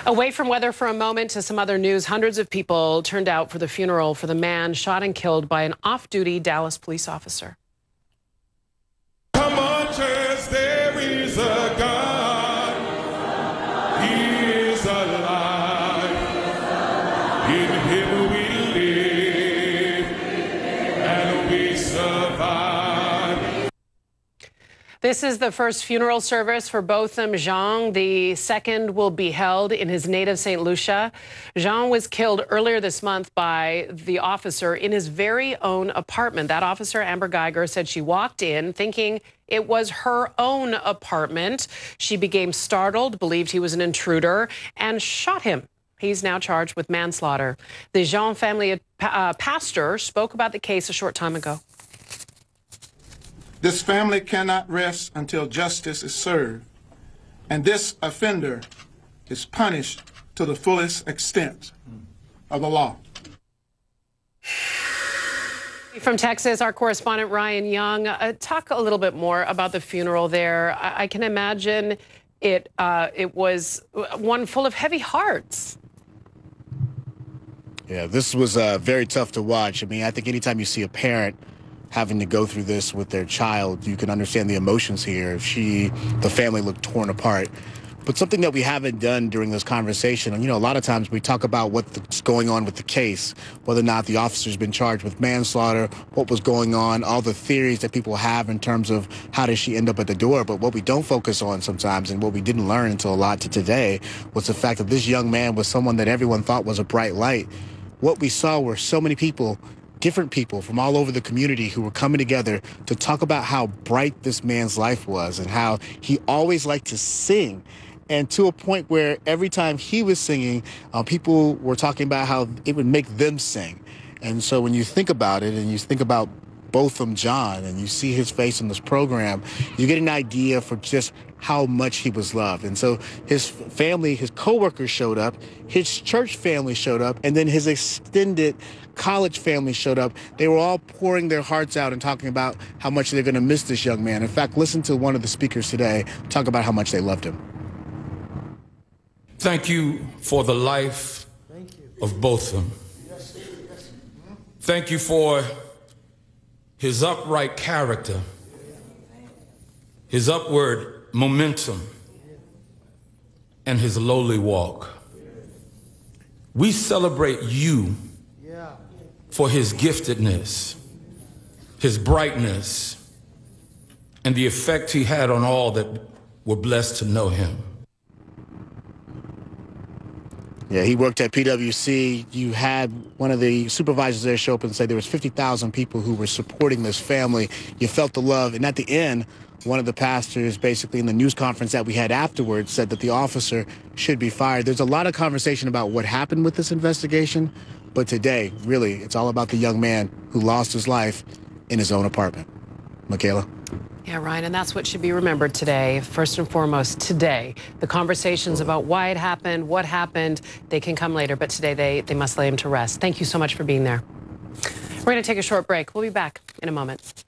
Away from weather for a moment to some other news. Hundreds of people turned out for the funeral for the man shot and killed by an off-duty Dallas police officer. Come on, church, there is a God. He is alive. In him we live and we survive. This is the first funeral service for Botham Jean. The second will be held in his native St. Lucia. Jean was killed earlier this month by the officer in his very own apartment. That officer, Amber Geiger, said she walked in thinking it was her own apartment. She became startled, believed he was an intruder, and shot him. He's now charged with manslaughter. The Jean family pastor spoke about the case a short time ago. This family cannot rest until justice is served, and this offender is punished to the fullest extent of the law. From Texas, our correspondent Ryan Young, talk a little bit more about the funeral there. I can imagine it was one full of heavy hearts. Yeah, this was very tough to watch. I mean, I think anytime you see a parent having to go through this with their child, you can understand the emotions here. The family looked torn apart. But something that we haven't done during this conversation, and a lot of times we talk about what's going on with the case, whether or not the officer's been charged with manslaughter, what was going on, all the theories that people have in terms of how did she end up at the door. But what we don't focus on sometimes, and what we didn't learn until a lot to today, was the fact that this young man was someone that everyone thought was a bright light. What we saw were so many people, different people from all over the community who were coming together to talk about how bright this man's life was and how he always liked to sing. And to a point where every time he was singing, people were talking about how it would make them sing. And so when you think about it and you think about Botham John and you see his face in this program, you get an idea for just how much he was loved. And so his family, his coworkers showed up, his church family showed up, and then his extended college family showed up. They were all pouring their hearts out and talking about how much they're going to miss this young man. In fact, listen to one of the speakers today talk about how much they loved him. Thank you for the life of Botham. Thank you for his upright character, his upward momentum, and his lowly walk. We celebrate you for his giftedness, his brightness, and the effect he had on all that were blessed to know him. Yeah, he worked at PwC. You had one of the supervisors there show up and say there was 50,000 people who were supporting this family. You felt the love. And at the end, one of the pastors, basically in the news conference that we had afterwards, said that the officer should be fired. There's a lot of conversation about what happened with this investigation. But today, really, it's all about the young man who lost his life in his own apartment. Michaela? Yeah, Ryan, and that's what should be remembered today. First and foremost, today. The conversations about why it happened, what happened, they can come later, but today they must lay him to rest. Thank you so much for being there. We're going to take a short break. We'll be back in a moment.